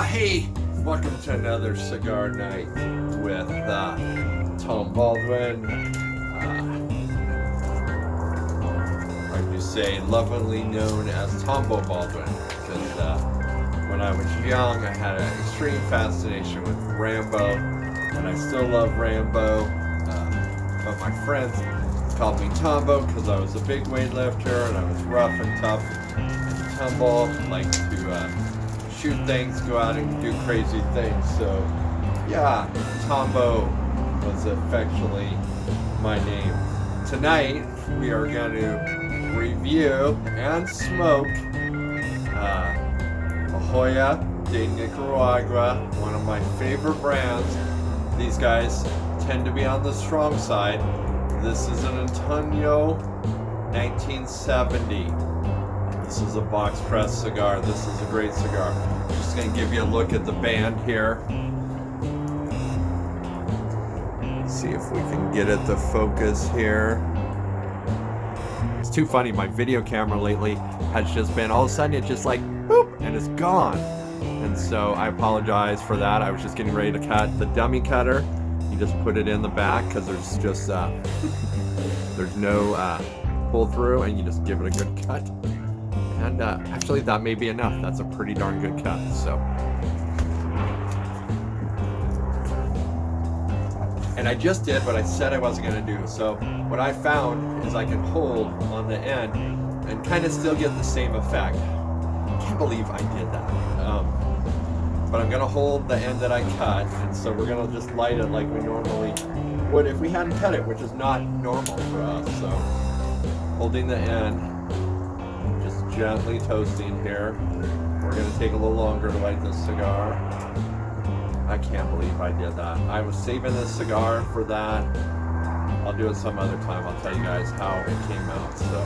Hey, welcome to another cigar night with Tom Baldwin. Or you say lovingly known as Tombo Baldwin, because when I was young, I had an extreme fascination with Rambo, and I still love Rambo. But my friends called me Tombo because I was a big weightlifter and I was rough and tough and tumble, like to shoot things, go out and do crazy things. So yeah, Tombo was affectionately my name. Tonight we are going to review and smoke Joya De Nicaragua, one of my favorite brands. These guys tend to be on the strong side. This is an Antano 1970. This is a box press cigar. This is a great cigar. Just going to give you a look at the band here. See if we can get it to focus here. It's too funny. My video camera lately has just been, all of a sudden it's just like, boop, and it's gone. And so I apologize for that. I was just getting ready to cut the dummy cutter. You just put it in the back because there's just, there's no pull through, and you just give it a good cut. And actually that may be enough. That's a pretty darn good cut. So, and I just did what I said I wasn't going to do. So what I found is I can hold on the end and kind of still get the same effect. Can't believe I did that. But I'm going to hold the end that I cut, and so we're going to just light it like we normally would if we hadn't cut it, which is not normal for us. So holding the end, just gently toasting here. We're going to take a little longer to light this cigar. I can't believe I did that. I was saving this cigar for that. I'll do it some other time. I'll tell you guys how it came out. So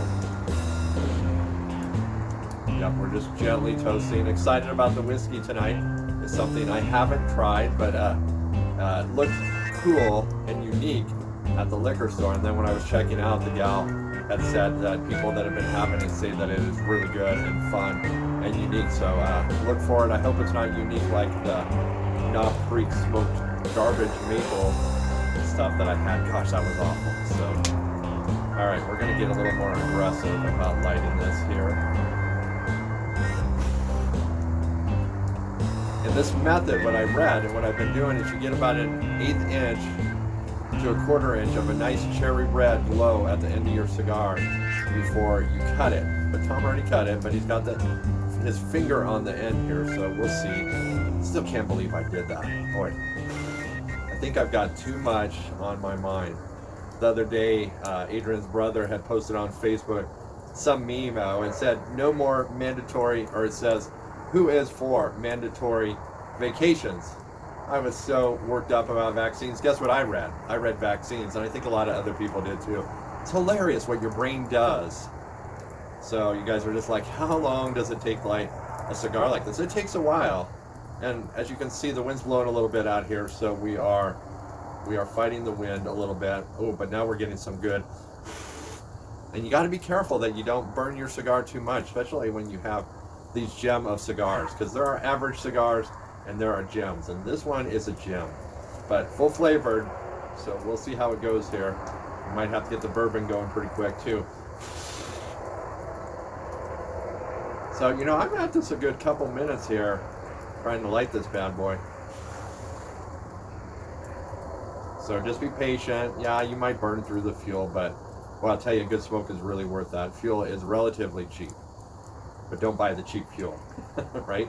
yep, we're just gently toasting. Excited about the whiskey tonight. It's something I haven't tried, but it looked cool and unique at the liquor store. And then when I was checking out, the gal had said that people that have been having it say that it is really good and fun and unique. So look for it. I hope it's not unique like the Knob Creek smoked garbage maple stuff that I had. Gosh, that was awful. So, all right, we're gonna get a little more aggressive about lighting this here. In this method, what I read and what I've been doing is you get about an 1/8 inch to a 1/4 inch of a nice cherry red glow at the end of your cigar before you cut it. But Tom already cut it, but he's got his finger on the end here, so we'll see. Still can't believe I did that. Boy, I think I've got too much on my mind. The other day, Adrian's brother had posted on Facebook some meme and said no more mandatory, or it says, who is for mandatory vacations? I was so worked up about vaccines. Guess what I read? I read vaccines, and I think a lot of other people did too. It's hilarious what your brain does. So you guys are just like, how long does it take to light a cigar like this? It takes a while. And as you can see, the wind's blowing a little bit out here, so we are fighting the wind a little bit. Oh, but now we're getting some good. And you got to be careful that you don't burn your cigar too much, especially when you have these gem of cigars, because there are average cigars and there are gems, and this one is a gem, but full flavored. So we'll see how it goes here. We might have to get the bourbon going pretty quick too. So I'm at this a good couple minutes here trying to light this bad boy. So just be patient. Yeah, you might burn through the fuel, but well, I'll tell you, good smoke is really worth that. Fuel is relatively cheap, but don't buy the cheap fuel, right?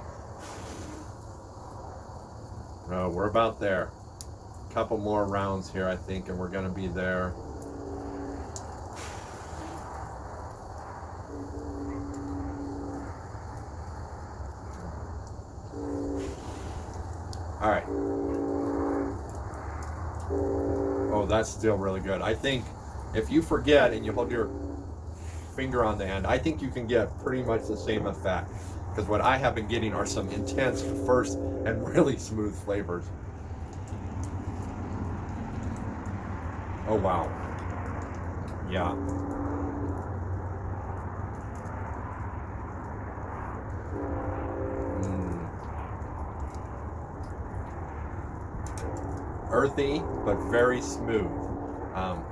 No, we're about there. A couple more rounds here, I think, and we're going to be there. All right. Oh, that's still really good. I think if you forget and you hold your finger on the end, I think you can get pretty much the same effect, because what I have been getting are some intense first and really smooth flavors. Oh wow. Yeah. earthy, but very smooth.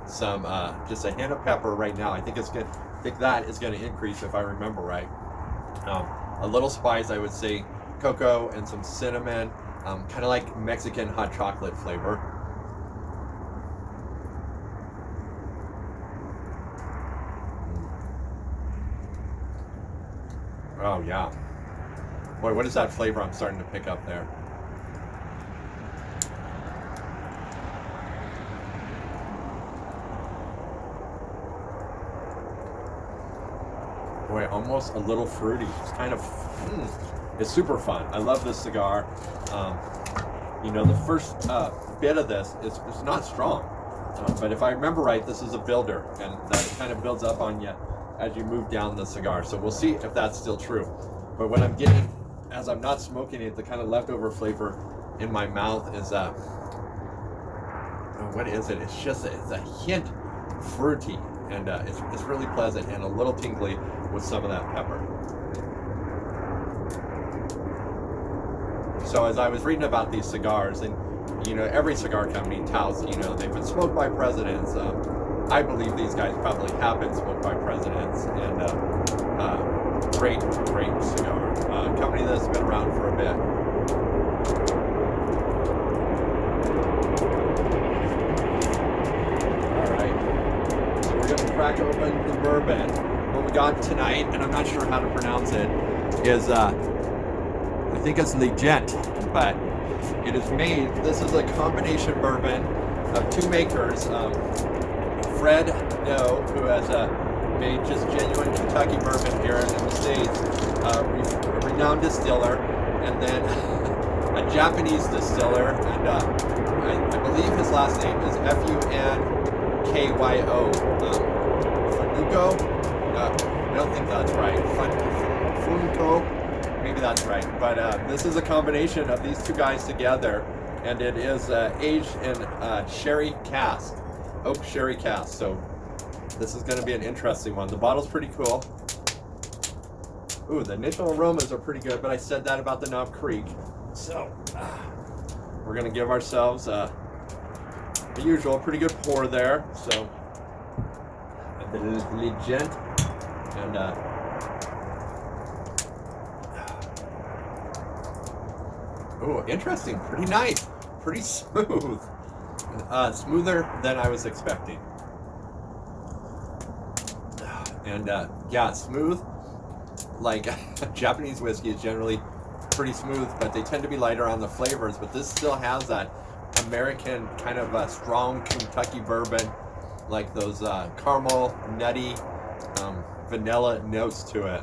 Some just a hint of pepper right now. I think that is going to increase if I remember right. A little spice, I would say cocoa and some cinnamon, kind of like Mexican hot chocolate flavor. Oh yeah. Boy, what is that flavor I'm starting to pick up there? Boy, almost a little fruity. It's kind of, it's super fun. I love this cigar. You know, the first bit of this is not strong. But if I remember right, this is a builder, and that kind of builds up on you as you move down the cigar. So we'll see if that's still true. But what I'm getting, as I'm not smoking it, the kind of leftover flavor in my mouth is, what is it? It's a hint fruity, and it's really pleasant and a little tingly with some of that pepper. So as I was reading about these cigars, and you know, every cigar company touts, you know, they've been smoked by presidents. I believe these guys probably have been smoked by presidents, and great cigar. Company that's been around for a bit. All right, so we're gonna crack open the bourbon. What we got tonight, and I'm not sure how to pronounce it, is I think it's Legent, but it is made. This is a combination bourbon of two makers. Fred Doe, who has made just genuine Kentucky bourbon here in the States, a renowned distiller, and then a Japanese distiller, and I believe his last name is Funkyo. Fanuko? I don't think that's right. Funko? Maybe that's right. But this is a combination of these two guys together, and it is aged in sherry cask. Oak sherry cask. So this is going to be an interesting one. The bottle's pretty cool. Ooh, the initial aromas are pretty good, but I said that about the Knob Creek. So we're going to give ourselves the usual pretty good pour there. So the Legent, and ooh, interesting, pretty nice, pretty smooth. Smoother than I was expecting. And yeah, smooth. Like Japanese whiskey is generally pretty smooth, but they tend to be lighter on the flavors. But this still has that American kind of strong Kentucky bourbon, like those caramel, nutty, vanilla notes to it.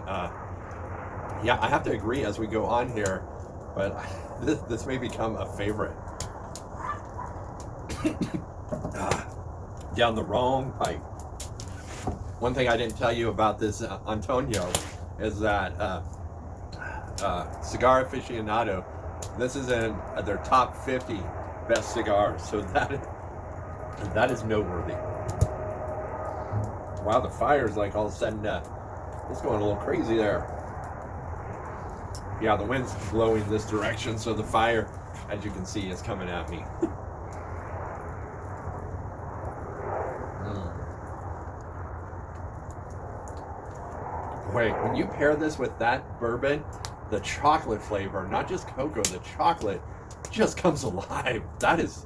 Yeah, I have to agree as we go on here, but this may become a favorite. Down the wrong pipe. One thing I didn't tell you about this Antonio is that Cigar Aficionado, this is in their top 50 best cigars, so that is noteworthy. Wow, the fire is like all of a sudden it's going a little crazy there. Yeah, the wind's blowing this direction, so the fire, as you can see, is coming at me. Wait, when you pair this with that bourbon, the chocolate flavor, not just cocoa, the chocolate just comes alive. That is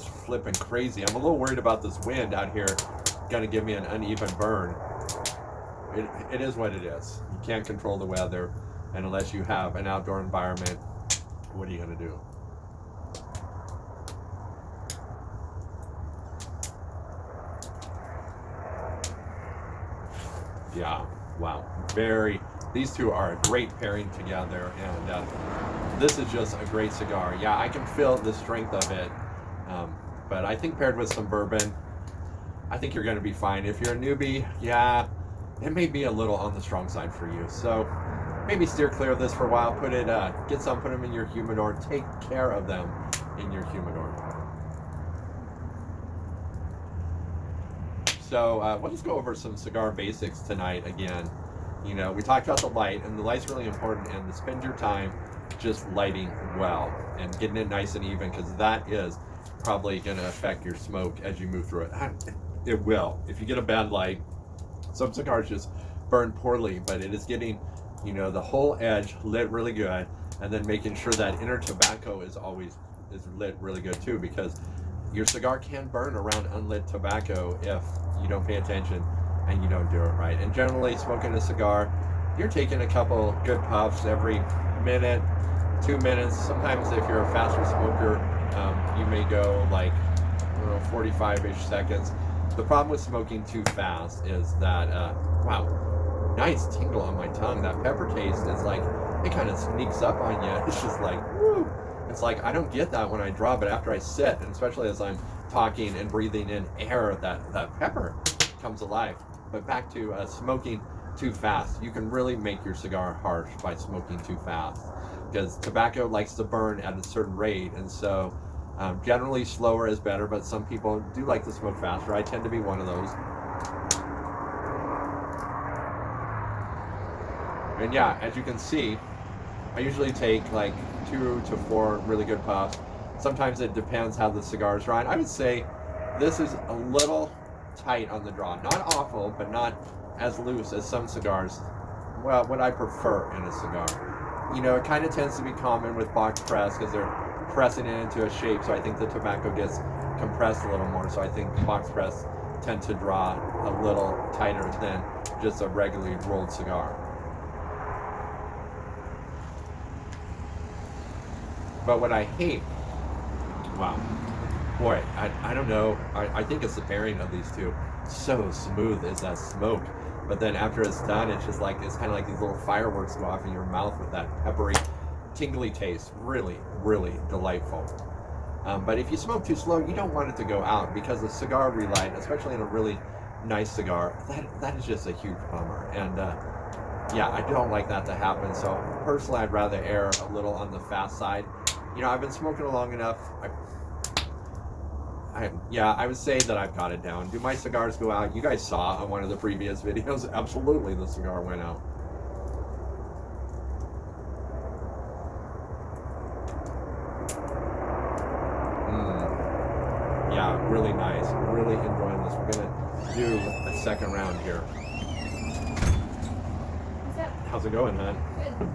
flipping crazy. I'm a little worried about this wind out here. Gonna give me an uneven burn. It is what it is. You can't control the weather, and unless you have an outdoor environment, what are you gonna do? Yeah. Wow, these two are a great pairing together, and this is just a great cigar. Yeah, I can feel the strength of it, but I think paired with some bourbon, I think you're going to be fine. If you're a newbie, yeah, it may be a little on the strong side for you. So maybe steer clear of this for a while. Put them in your humidor. Take care of them in your humidor. So let's go over some cigar basics tonight again. You know, we talked about the light, and the light's really important, and spend your time just lighting well and getting it nice and even, because that is probably going to affect your smoke as you move through it. It will. If you get a bad light, some cigars just burn poorly, but it is getting, you know, the whole edge lit really good, and then making sure that inner tobacco is lit really good too, because your cigar can burn around unlit tobacco if you don't pay attention and you don't do it right. And generally, smoking a cigar, you're taking a couple good puffs every minute, 2 minutes. Sometimes if you're a faster smoker, you may go like 45-ish seconds. The problem with smoking too fast is that, wow, nice tingle on my tongue. That pepper taste is like, it kind of sneaks up on you. It's just like, woo. It's like, I don't get that when I draw, but after I sit, and especially as I'm talking and breathing in air, that pepper comes alive. But back to smoking too fast. You can really make your cigar harsh by smoking too fast, because tobacco likes to burn at a certain rate, and so generally slower is better, but some people do like to smoke faster. I tend to be one of those. And yeah, as you can see, I usually take like 2 to 4 really good puffs. Sometimes it depends how the cigar is drawn. I would say this is a little tight on the draw. Not awful, but not as loose as some cigars. Well, what I prefer in a cigar. You know, it kind of tends to be common with box press because they're pressing it into a shape, so I think the tobacco gets compressed a little more. So I think box press tend to draw a little tighter than just a regularly rolled cigar. But what I hate, wow, boy, I don't know, I think it's the pairing of these two. So smooth is that smoke. But then after it's done, it's just like, it's kind of like these little fireworks go off in your mouth with that peppery, tingly taste. Really, really delightful. But if you smoke too slow, you don't want it to go out, because the cigar relight, especially in a really nice cigar, that is just a huge bummer. And yeah, I don't like that to happen. So personally, I'd rather err a little on the fast side. You know, I've been smoking long enough. I would say that I've got it down. Do my cigars go out? You guys saw on one of the previous videos, absolutely the cigar went out. Yeah, really nice. Really enjoying this. We're gonna do a second round here. What's up? How's it going, man? Good.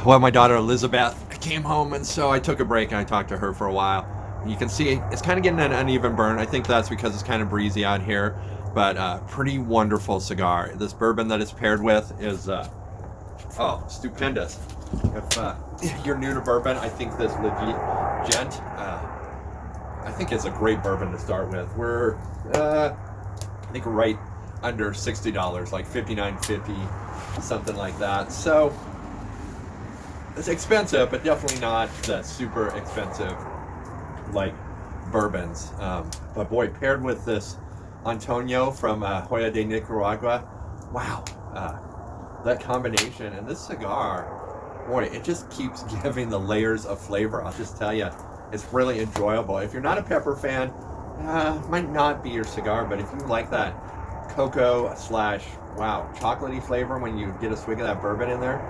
Well, my daughter Elizabeth came home, and so I took a break and I talked to her for a while. You can see it's kind of getting an uneven burn. I think that's because it's kind of breezy out here, but pretty wonderful cigar. This bourbon that it's paired with is oh, stupendous. If you're new to bourbon, I think this Legent, I think it's a great bourbon to start with. We're I think right under $60, like $59.50, something like that. So it's expensive, but definitely not the super expensive like bourbons. But boy, paired with this Antano from Joya De Nicaragua, wow, that combination. And this cigar, boy, it just keeps giving the layers of flavor. I'll just tell you, it's really enjoyable. If you're not a pepper fan, might not be your cigar, but if you like that cocoa / wow, chocolatey flavor when you get a swig of that bourbon in there,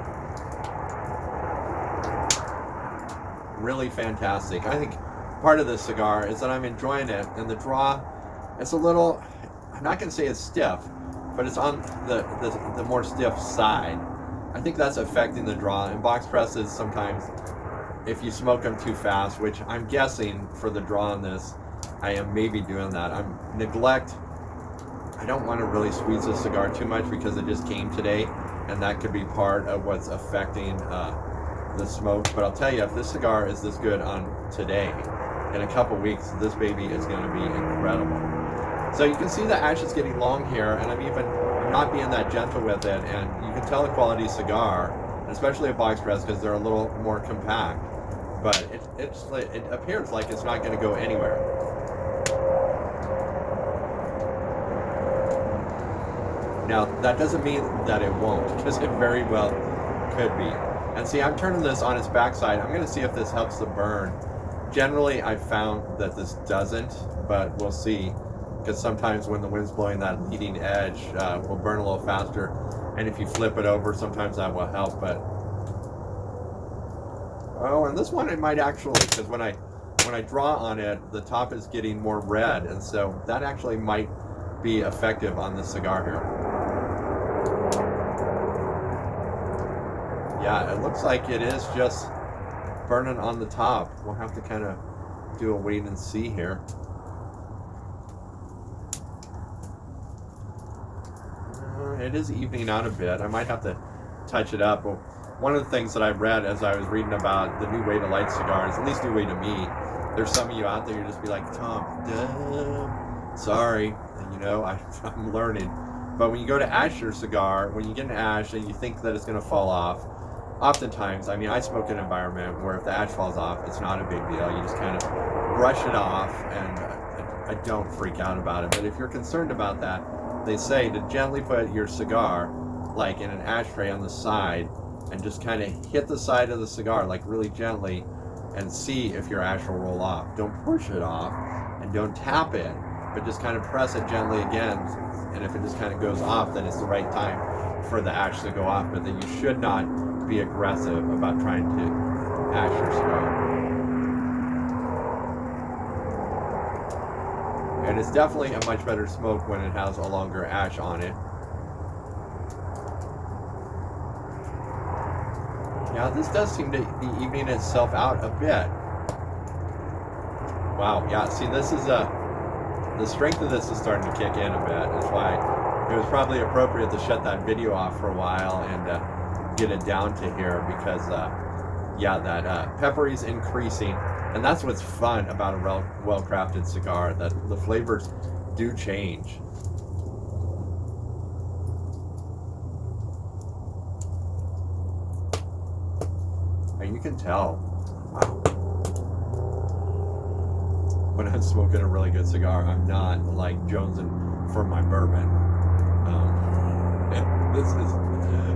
really fantastic. I think part of this cigar is that I'm enjoying it, and the draw, it's a little, I'm not going to say it's stiff, but it's on the more stiff side. I think that's affecting the draw. And box presses, sometimes if you smoke them too fast, which I'm guessing for the draw on this, I am maybe doing that. I don't want to really squeeze this cigar too much because it just came today, and that could be part of what's affecting the smoke. But I'll tell you, if this cigar is this good on today, in a couple weeks, this baby is going to be incredible. So you can see the ash is getting long here, and I'm not being that gentle with it, and you can tell the quality cigar, especially a box press, because they're a little more compact. But it appears like it's not going to go anywhere. Now that doesn't mean that it won't, because it very well could be. And see, I'm turning this on its backside. I'm going to see if this helps the burn. Generally, I've found that this doesn't, but we'll see. because sometimes when the wind's blowing, that leading edge will burn a little faster, and if you flip it over, sometimes that will help. But oh, and this one it might actually, because when I draw on it, the top is getting more red, and so that actually might be effective on this cigar here. Yeah, it looks like it is just burning on the top. We'll have to kind of do a wait and see here. It is evening out a bit. I might have to touch it up. Well, one of the things that I read as I was reading about the new way to light cigars, at least new way to me, there's some of you out there who just be like, Tom, sorry, and, you know, I'm learning. But when you go to ash your cigar, when you get an ash and you think that it's going to fall off, oftentimes, I mean, I smoke in an environment where if the ash falls off, it's not a big deal. You just kind of brush it off, and I don't freak out about it. But if you're concerned about that, they say to gently put your cigar like in an ashtray on the side and just kind of hit the side of the cigar like really gently and see if your ash will roll off. Don't push it off and don't tap it, but just kind of press it gently again, and if it just kind of goes off, then it's the right time for the ash to go off. But then you should not be aggressive about trying to ash your cigar. And it's definitely a much better smoke when it has a longer ash on it. Yeah, this does seem to be evening itself out a bit. Wow, yeah, see, this is the strength of this is starting to kick in a bit. That's why it was probably appropriate to shut that video off for a while and get it down to here, because yeah, that peppery's increasing, and that's what's fun about a well-crafted cigar, that the flavors do change. And you can tell, wow, when I'm smoking a really good cigar, I'm not like jonesing for my bourbon. This is,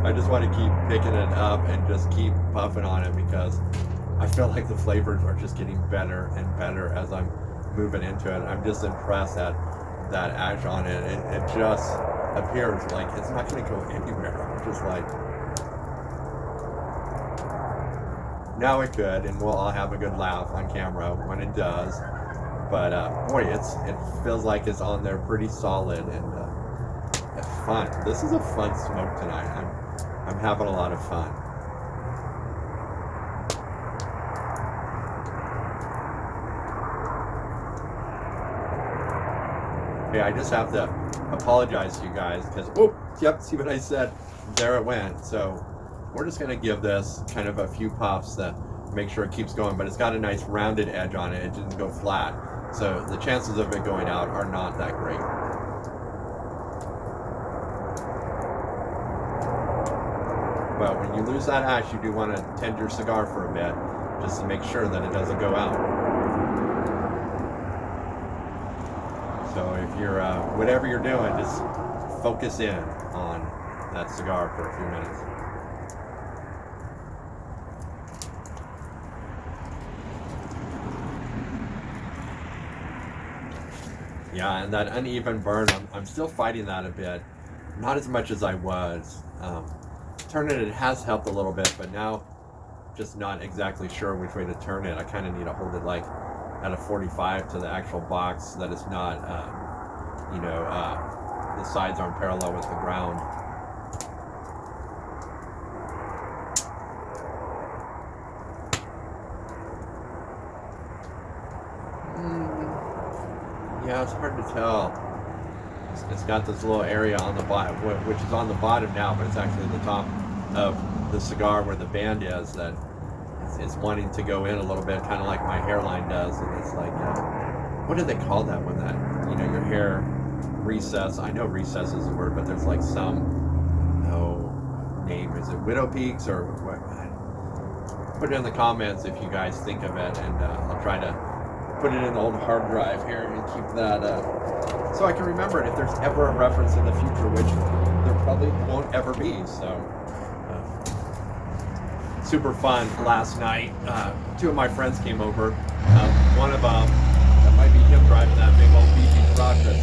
I just want to keep picking it up and just keep puffing on it, because I feel like the flavors are just getting better and better as I'm moving into it. I'm just impressed at that ash on it. It just appears like it's not going to go anywhere. I'm just like, now it could, and we'll all have a good laugh on camera when it does. But boy, it feels like it's on there pretty solid, and it's fun. This is a fun smoke tonight. I'm having a lot of fun. Okay, I just have to apologize to you guys because, oh, yep, see what I said? There it went. So we're just gonna give this kind of a few puffs to make sure it keeps going, but it's got a nice rounded edge on it. It didn't go flat. So the chances of it going out are not that great. But when you lose that ash, you do want to tend your cigar for a bit, just to make sure that it doesn't go out. So if you're, whatever you're doing, just focus in on that cigar for a few minutes. Yeah, and that uneven burn, I'm still fighting that a bit. Not as much as I was. Turning it has helped a little bit, but now just not exactly sure which way to turn it. I kind of need to hold it like at a 45 to the actual box, so that it's not, the sides aren't parallel with the ground. Yeah, it's hard to tell. It's got this little area on the bottom, which is on the bottom now, but it's actually the top of the cigar where the band is, that it's wanting to go in a little bit, kind of like my hairline does. And it's like, what do they call that when that, your hair recess? I know recess is the word, but there's like some, name. Is it widow peaks or what? Put it in the comments if you guys think of it, and I'll try to put it in the old hard drive here and keep that so I can remember it if there's ever a reference in the future, which there probably won't ever be. So super fun last night. Two of my friends came over. One of them, that might be him driving that big old beefy Rockford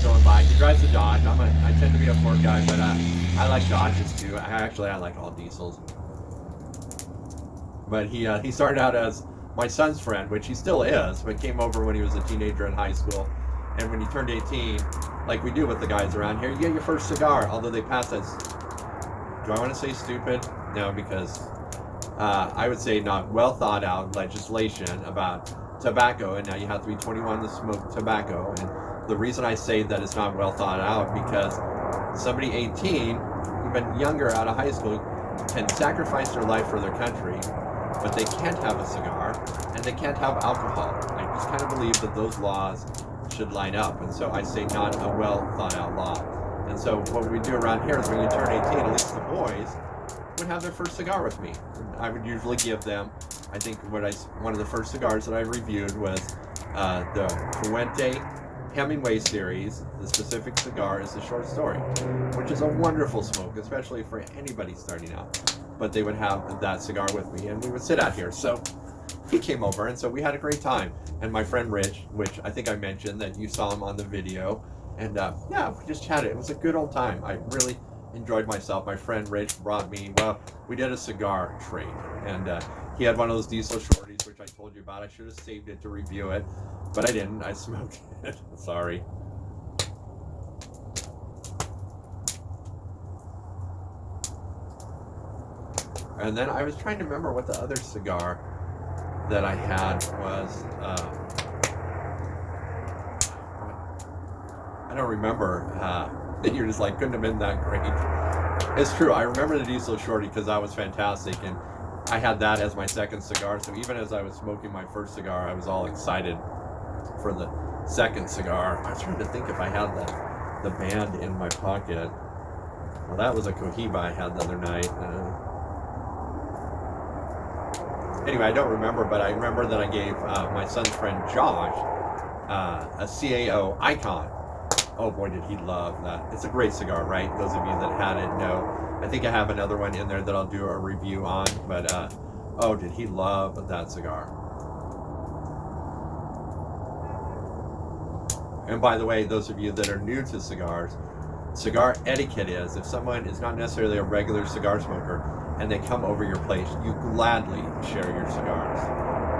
going by. He drives a Dodge. I tend to be a Ford guy, but I like Dodges too. I like all diesels. But he started out as my son's friend, which he still is, but came over when he was a teenager in high school. And when he turned 18, like we do with the guys around here, you get your first cigar, although they pass that. Do I want to say stupid? No, because I would say not well thought out legislation about tobacco, and now you have to be 21 to smoke tobacco. And the reason I say that it's not well thought out, because somebody 18, even younger out of high school, can sacrifice their life for their country, but they can't have a cigar, and they can't have alcohol. I just kind of believe that those laws should line up, and so I say not a well thought out law. And so what we do around here is when you turn 18, at least the boys would have their first cigar with me. I would usually give them, I think one of the first cigars that I reviewed was the Fuente Hemingway series. The specific cigar is the Short Story, which is a wonderful smoke, especially for anybody starting out. But they would have that cigar with me, and we would sit out here. So he came over, and so we had a great time. And my friend Rich, which I think I mentioned that you saw him on the video, and yeah, we just chatted. It was a good old time. I really enjoyed myself. My friend Rich brought me, well, we did a cigar trade, and he had one of those diesel shorties, which I told you about. I should have saved it to review it, but I didn't. I smoked it. Sorry. And then I was trying to remember what the other cigar that I had was. I don't remember. That you're just like, couldn't have been that great. It's true. I remember the diesel shorty because that was fantastic, and I had that as my second cigar. So even as I was smoking my first cigar, I was all excited for the second cigar. I was trying to think if I had the band in my pocket. Well, that was a Cohiba I had the other night. Anyway, I don't remember, but I remember that I gave my son's friend Josh a CAO Icon. Oh boy, did he love that. It's a great cigar, right? Those of you that had it know. I think I have another one in there that I'll do a review on, but oh, did he love that cigar. And by the way, those of you that are new to cigars, cigar etiquette is, if someone is not necessarily a regular cigar smoker and they come over your place, you gladly share your cigars.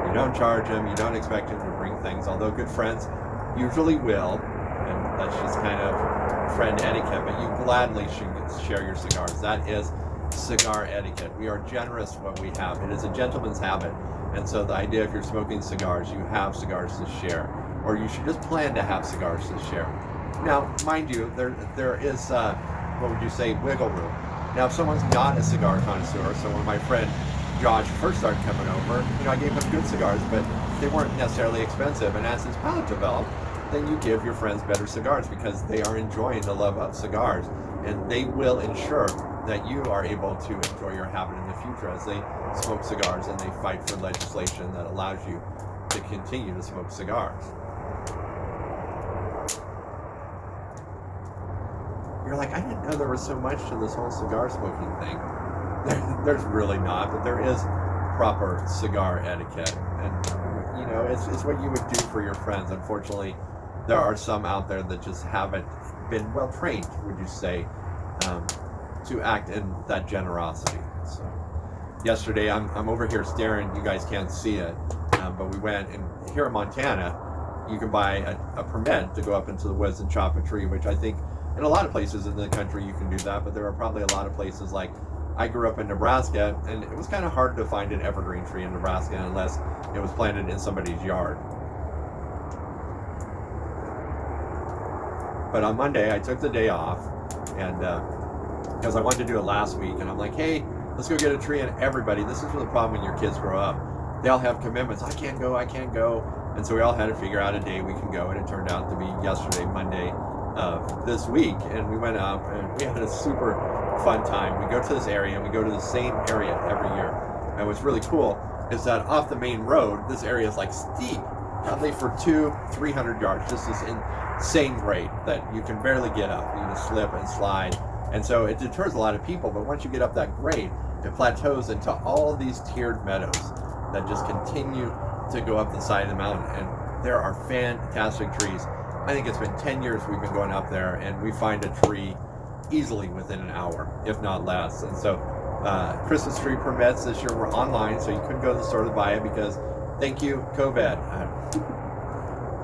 You don't charge them, you don't expect them to bring things, although good friends usually will, and that's just kind of friend etiquette, but you gladly should share your cigars. That is cigar etiquette. We are generous what we have. It is a gentleman's habit, and so the idea, if you're smoking cigars, you have cigars to share, or you should just plan to have cigars to share. Now, mind you, there is, what would you say, wiggle room. Now, if someone's not a cigar connoisseur, so when my friend Josh first started coming over, I gave him good cigars, but they weren't necessarily expensive. And as his palate developed, then you give your friends better cigars because they are enjoying the love of cigars, and they will ensure that you are able to enjoy your habit in the future as they smoke cigars and they fight for legislation that allows you to continue to smoke cigars. You're like, I didn't know there was so much to this whole cigar smoking thing. There's really not, but there is proper cigar etiquette, and it's what you would do for your friends. Unfortunately, there are some out there that just haven't been well trained, would you say, to act in that generosity. So yesterday, I'm over here staring. You guys can't see it, but we went, and here in Montana, you can buy a permit to go up into the woods and chop a tree, which I think in a lot of places in the country you can do that, but there are probably a lot of places, like I grew up in Nebraska, and it was kind of hard to find an evergreen tree in Nebraska unless it was planted in somebody's yard. But on Monday, I took the day off, and because I wanted to do it last week, and I'm like, hey, let's go get a tree, and everybody, this is the problem when your kids grow up. They all have commitments. I can't go. And so we all had to figure out a day we can go, and it turned out to be yesterday, Monday, this week, and we went up and we had a super fun time. We go to this area, and we go to the same area every year. And what's really cool is that off the main road, this area is like steep, probably for 200-300 yards, just this insane grade that you can barely get up. You just slip and slide, and so it deters a lot of people. But once you get up that grade, it plateaus into all these tiered meadows that just continue to go up the side of the mountain, and there are fantastic trees. I think it's been 10 years we've been going up there, and we find a tree easily within an hour, if not less. And so Christmas tree permits this year were online, so you couldn't go to the store to buy it because, thank you, COVID.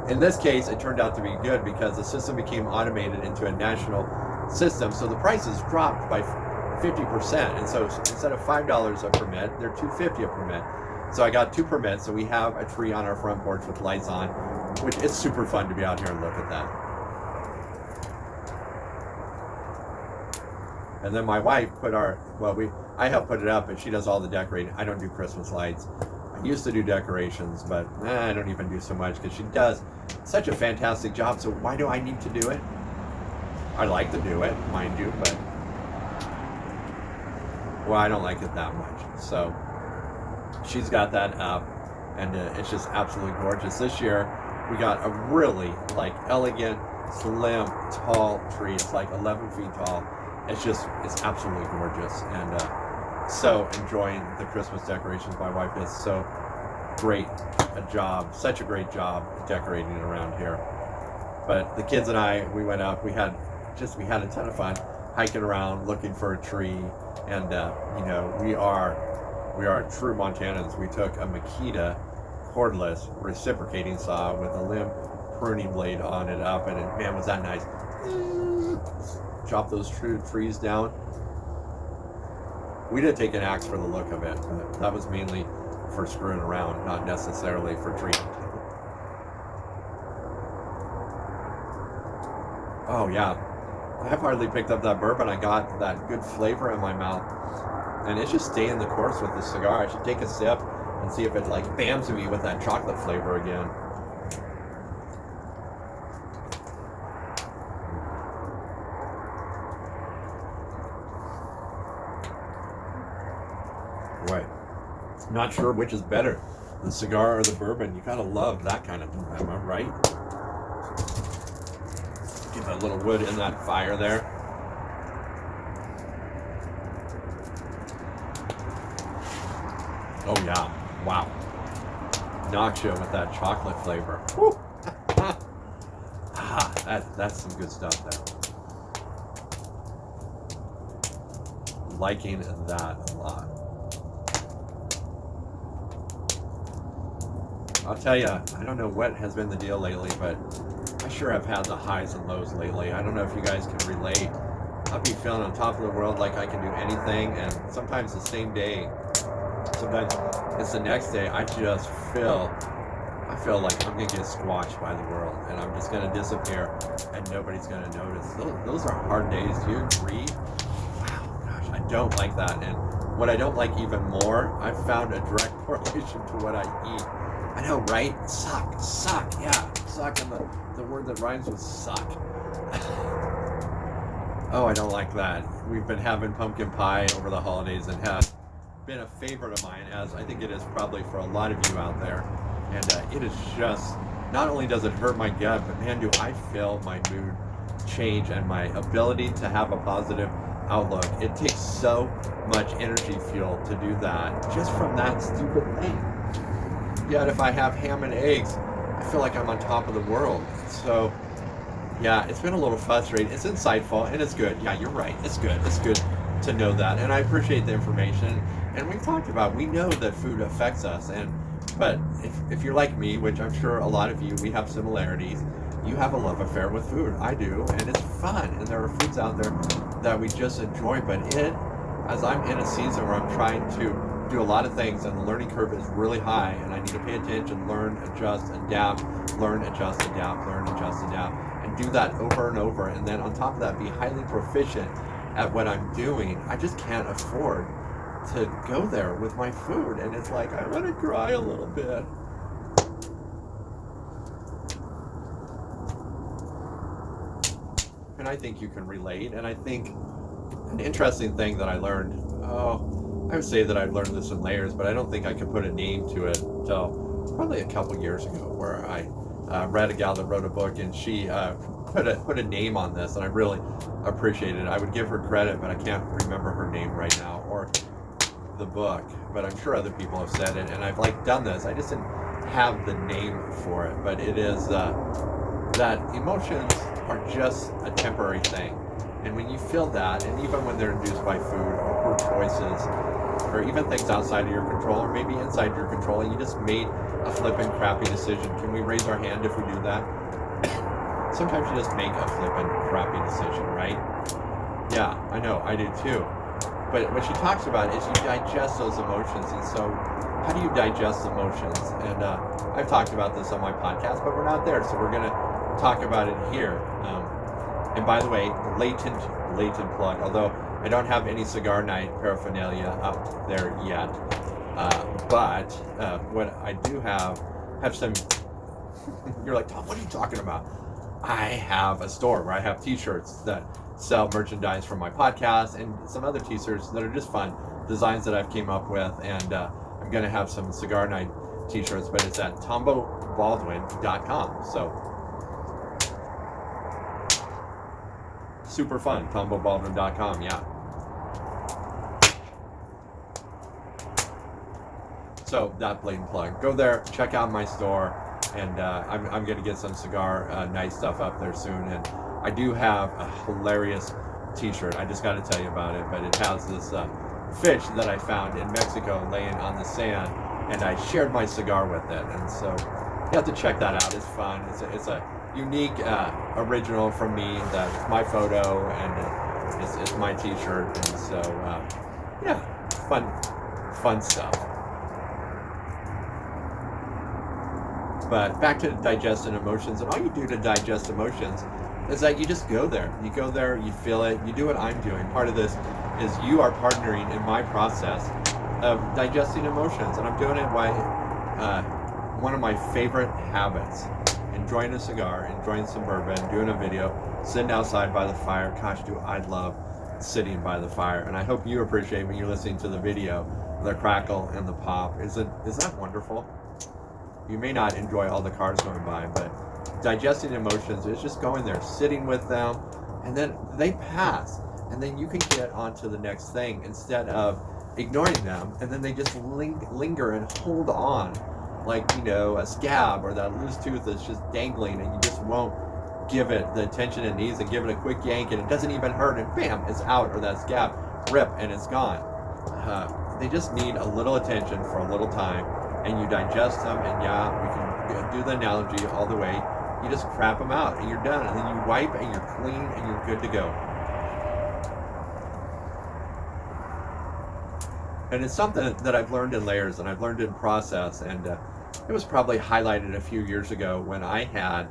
In this case, it turned out to be good because the system became automated into a national system, so the prices dropped by 50%. And so instead of $5 a permit, they're $2.50 a permit. So I got 2 permits, so we have a tree on our front porch with lights on, which it's super fun to be out here and look at that. And then my wife put I help put it up, but she does all the decorating. I don't do Christmas lights. I used to do decorations, but I don't even do so much because she does such a fantastic job. So why do I need to do it? I like to do it, mind you, but I don't like it that much. So she's got that up, and it's just absolutely gorgeous. This year, we got a really elegant, slim, tall tree. It's 11 feet tall. It's absolutely gorgeous, and so enjoying the Christmas decorations. My wife does so great a job, such a great job decorating around here. But the kids and I, we went up. We had a ton of fun hiking around, looking for a tree, and we are true Montanans. We took a Makita cordless reciprocating saw with a limb pruning blade on it up, and man, was that nice. Chop those trees down. We did take an axe for the look of it, but that was mainly for screwing around, not necessarily for treating. Oh yeah, I've hardly picked up that bourbon. I got that good flavor in my mouth, and it's just staying the course with the cigar. I should take a sip and see if it bams me with that chocolate flavor again. Right. Not sure which is better, the cigar or the bourbon. You gotta love that kind of dilemma, right? Get a little wood in that fire there. Oh yeah, wow. Knocks you with that chocolate flavor. Woo. That's some good stuff there. Liking that a lot. I'll tell you, I don't know what has been the deal lately, but I sure have had the highs and lows lately. I don't know if you guys can relate. I'll be feeling on top of the world like I can do anything, and sometimes the same day, sometimes it's the next day, I feel like I'm gonna get squashed by the world, and I'm just gonna disappear, and nobody's gonna notice. Those are hard days. Do you agree? Wow, gosh, I don't like that. And what I don't like even more, I've found a direct correlation to what I eat. I know, right? Suck, yeah. Suck, and the word that rhymes with suck. Oh, I don't like that. We've been having pumpkin pie over the holidays and has been a favorite of mine, as I think it is probably for a lot of you out there. And it is just, not only does it hurt my gut, but man, do I feel my mood change and my ability to have a positive outlook. It takes so much energy fuel to do that, just from that stupid thing. Yet if I have ham and eggs, I feel like I'm on top of the world. So yeah, it's been a little frustrating. It's insightful and it's good. Yeah, you're right. It's good. It's good to know that. And I appreciate the information. And we've talked about, we know that food affects us. But if you're like me, which I'm sure a lot of you, we have similarities, you have a love affair with food. I do. And it's fun. And there are foods out there that we just enjoy. But as I'm in a season where I'm trying to do a lot of things and the learning curve is really high, and I need to pay attention, learn, adjust, adapt, learn, adjust, adapt, learn, adjust, adapt, and do that over and over, and then on top of that be highly proficient at what I'm doing. I just can't afford to go there with my food, and it's like I want to cry a little bit. And I think you can relate. And I think an interesting thing that I learned, I would say that I've learned this in layers, but I don't think I could put a name to it until probably a couple years ago, where I read a gal that wrote a book, and she put a name on this, and I really appreciate it. I would give her credit, but I can't remember her name right now or the book, but I'm sure other people have said it, and I've done this. I just didn't have the name for it, but it is that emotions are just a temporary thing. And when you feel that, and even when they're induced by food or poor choices, or even things outside of your control, or maybe inside your control, and you just made a flippin' crappy decision. Can we raise our hand if we do that? Sometimes you just make a flippin' crappy decision, right? Yeah, I know, I do too. But what she talks about is you digest those emotions. And so how do you digest emotions? And I've talked about this on my podcast, but we're not there, so we're going to talk about it here. And by the way, latent plug, although I don't have any cigar night paraphernalia up there yet. But what I do have some, you're like, Tom, what are you talking about? I have a store where I have t-shirts that sell merchandise from my podcast and some other t-shirts that are just fun, designs that I've came up with. And I'm going to have some Cigar Night t-shirts, but it's at tombobaldwin.com. So super fun, tombobaldwin.com, yeah. So that blatant plug. Go there, check out my store, and I'm going to get some Cigar Night stuff up there soon. And I do have a hilarious t-shirt. I just got to tell you about it, but it has this fish that I found in Mexico laying on the sand, and I shared my cigar with it. And so you have to check that out. It's fun. It's a unique original from me. That's my photo, and it's my t-shirt. And so yeah, fun stuff. But back to digesting emotions, and all you do to digest emotions is that you just go there. You go there, you feel it, you do what I'm doing. Part of this is you are partnering in my process of digesting emotions, and I'm doing it by one of my favorite habits: enjoying a cigar, enjoying some bourbon, doing a video, sitting outside by the fire. Gosh, do I love sitting by the fire. And I hope you appreciate when you're listening to the video, the crackle and the pop. Is that wonderful? You may not enjoy all the cars going by, but digesting emotions is just going there, sitting with them, and then they pass, and then you can get on to the next thing instead of ignoring them, and then they just linger and hold on like, a scab or that loose tooth that's just dangling, and you just won't give it the attention it needs and give it a quick yank, and it doesn't even hurt, and bam, it's out, or that scab, rip, and it's gone. They just need a little attention for a little time, and you digest them, and yeah, we can do the analogy all the way. You just crap them out, and you're done, and then you wipe, and you're clean, and you're good to go. And it's something that I've learned in layers, and I've learned in process, and it was probably highlighted a few years ago when I had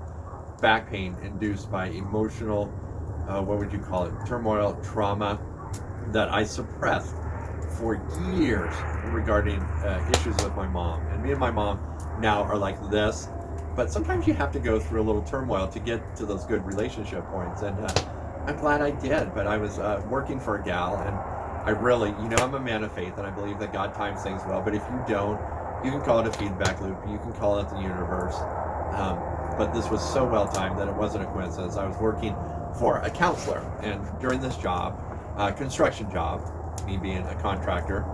back pain induced by emotional, what would you call it, turmoil, trauma, that I suppressed for years regarding issues with my mom. And me and my mom now are like this, but sometimes you have to go through a little turmoil to get to those good relationship points. And I'm glad I did, but I was working for a gal, and I really, I'm a man of faith, and I believe that God times things well, but if you don't, you can call it a feedback loop, you can call it the universe, but this was so well timed that it wasn't a coincidence. I was working for a counselor, and during this job, construction job, me being a contractor,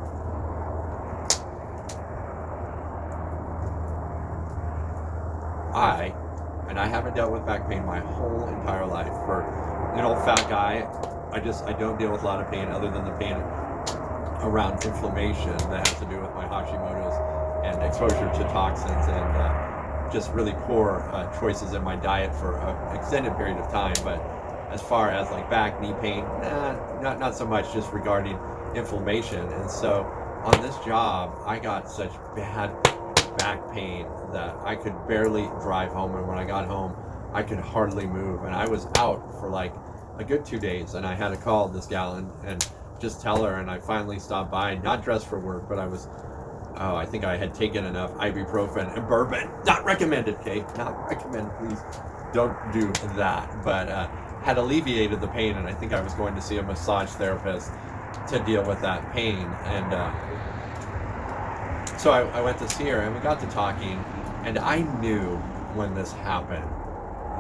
I haven't dealt with back pain my whole entire life. For an old fat guy, I don't deal with a lot of pain other than the pain around inflammation that has to do with my Hashimoto's and exposure to toxins and just really poor choices in my diet for an extended period of time. But as far as like back, knee pain, not so much, just regarding inflammation. And so on this job, I got such bad back pain that I could barely drive home, and when I got home, I could hardly move, and I was out for like a good 2 days, and I had to call this gal and just tell her, and I finally stopped by, not dressed for work, but I think I had taken enough ibuprofen and bourbon, not recommended, Kate, not recommended, please don't do that, but had alleviated the pain, and I think I was going to see a massage therapist to deal with that pain. And so I went to see her, and we got to talking, and I knew when this happened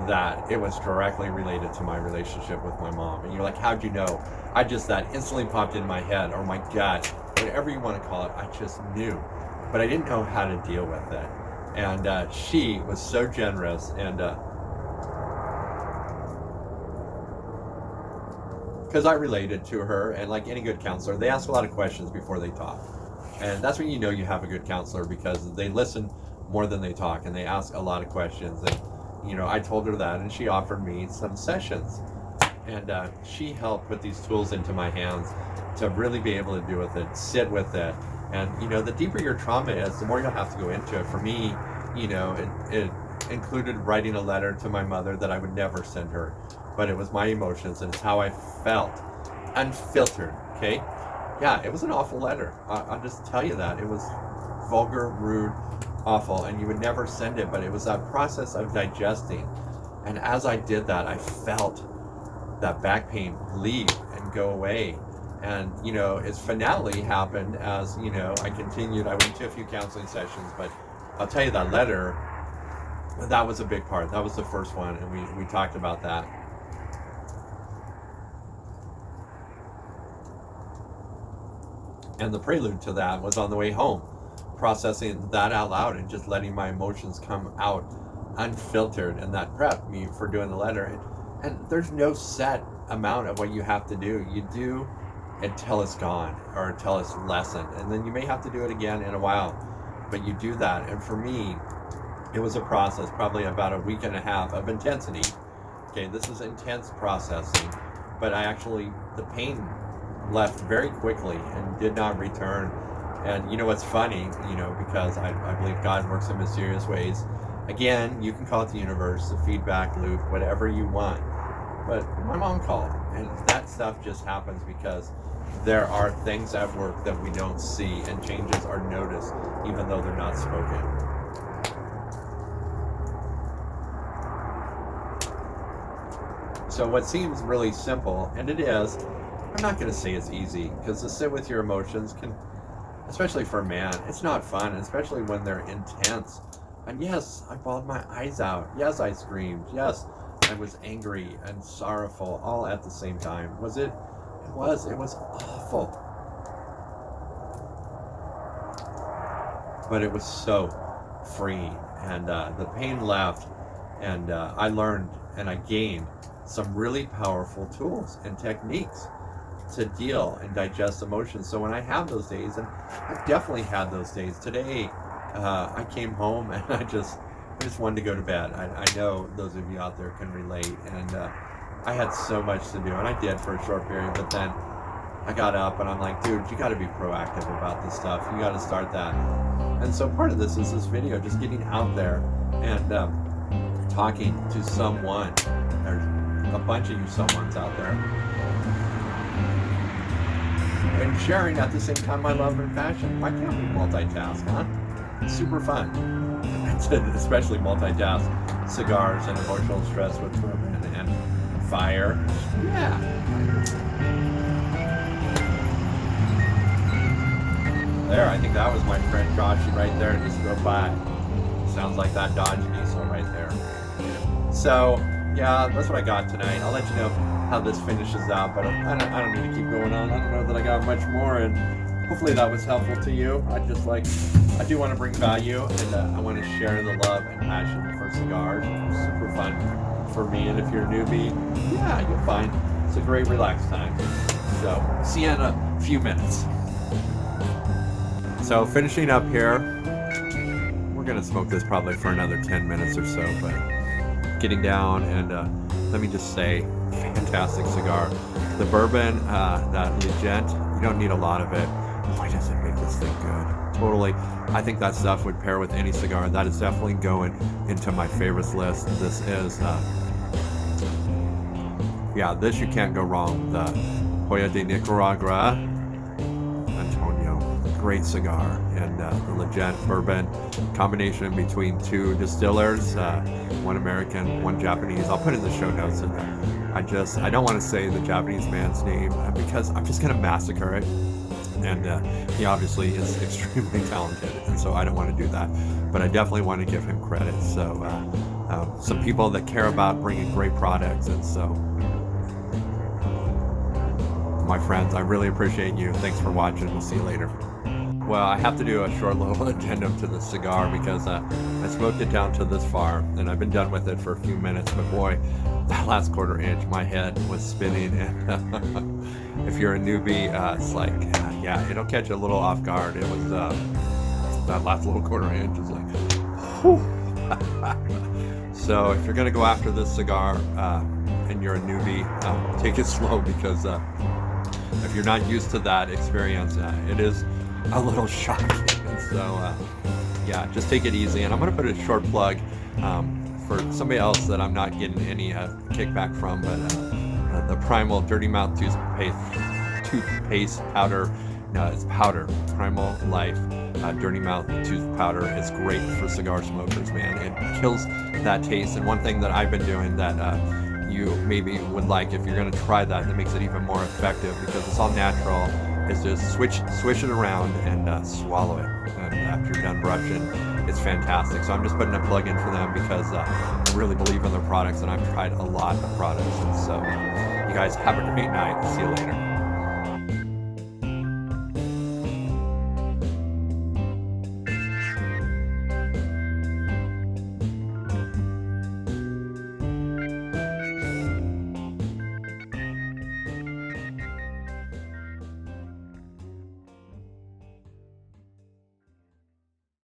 that it was directly related to my relationship with my mom. And you're like, how'd you know? That instantly popped in my head, or my gut, whatever you want to call it. I just knew, but I didn't know how to deal with it. And she was so generous, and because I related to her, and like any good counselor, they ask a lot of questions before they talk. And that's when you know you have a good counselor, because they listen more than they talk, and they ask a lot of questions. And, you know, I told her that, and she offered me some sessions. And she helped put these tools into my hands to really be able to do with it, sit with it. And, you know, the deeper your trauma is, the more you'll have to go into it. For me, you know, it included writing a letter to my mother that I would never send her, but it was my emotions, and it's how I felt, unfiltered, okay? Yeah, it was an awful letter. I'll just tell you that. It was vulgar, rude, awful, and you would never send it, but it was that process of digesting. And as I did that, I felt that back pain leave and go away. And, you know, its finale happened as, you know, I continued. I went to a few counseling sessions, but I'll tell you, that letter, that was a big part. That was the first one, and we talked about that. And the prelude to that was on the way home, processing that out loud and just letting my emotions come out unfiltered, and that prepped me for doing the letter. And there's no set amount of what you have to do. You do until it's gone, or until it's lessened, and then you may have to do it again in a while, but you do that. And for me, it was a process, probably about a week and a half of intensity. Okay, this is intense processing, but the pain left very quickly and did not return. And you know what's funny, you know, because I believe God works in mysterious ways. Again, you can call it the universe, the feedback loop, whatever you want. But my mom called, and that stuff just happens because there are things at work that we don't see, and changes are noticed even though they're not spoken. So what seems really simple, and it is, I'm not going to say it's easy, because to sit with your emotions can, especially for a man, it's not fun, especially when they're intense. And yes, I bawled my eyes out. Yes, I screamed. Yes, I was angry and sorrowful all at the same time. Was it? It was. It was awful. But it was so freeing, and the pain left, and I learned and I gained some really powerful tools and techniques to deal and digest emotions. So when I have those days, and I've definitely had those days. Today, I came home and I just wanted to go to bed. I know those of you out there can relate, and I had so much to do, and I did for a short period, but then I got up and I'm like, dude, you got to be proactive about this stuff. You got to start that. And so part of this is this video, just getting out there and talking to someone. There's a bunch of you someones out there, and sharing at the same time my love and passion. Why can't we multitask, huh? It's super fun. Especially multitask cigars and emotional stress with bourbon and fire. Yeah. There, I think that was my friend Joshy right there, just drove by. Sounds like that Dodge diesel right there. So, yeah, that's what I got tonight. I'll let you know how this finishes out, but I don't need to keep going on. I don't know that I got much more, and hopefully that was helpful to you. I do want to bring value, and I want to share the love and passion for cigars. It's super fun for me, and if you're a newbie, yeah, you'll find it's a great relaxed time. So, see you in a few minutes. So, finishing up here, we're going to smoke this probably for another 10 minutes or so, but getting down, and let me just say, fantastic cigar. The bourbon, that Legent, you don't need a lot of it. Why does it make this thing good? Totally. I think that stuff would pair with any cigar. That is definitely going into my favorites list. This is, this you can't go wrong. The Joya De Nicaragua, Antano, great cigar. And the Legent bourbon, combination between two distillers, one American, one Japanese. I'll put it in the show notes. And I don't want to say the Japanese man's name because I'm just going to massacre it. And he obviously is extremely talented, and so I don't want to do that. But I definitely want to give him credit. So some people that care about bringing great products, and so my friends, I really appreciate you. Thanks for watching. We'll see you later. Well, I have to do a short little addendum to the cigar because I smoked it down to this far, and I've been done with it for a few minutes, but boy, that last quarter inch, my head was spinning, and if you're a newbie, it's like, yeah, it'll catch you a little off guard. It was, that last little quarter inch is like, whew. So if you're going to go after this cigar, and you're a newbie, take it slow because if you're not used to that experience, it is a little shocking. And so, yeah, just take it easy. And I'm going to put a short plug for somebody else that I'm not getting any kickback from, but the Primal Dirty Mouth toothpaste powder. No, it's powder. Primal Life Dirty Mouth Tooth Powder is great for cigar smokers, man. It kills that taste. And one thing that I've been doing that you maybe would like if you're going to try that makes it even more effective because it's all natural, is just swish it around and swallow it. And after you're done brushing, it's fantastic. So I'm just putting a plug in for them because I really believe in their products, and I've tried a lot of products. And so you guys have a great night. See you later.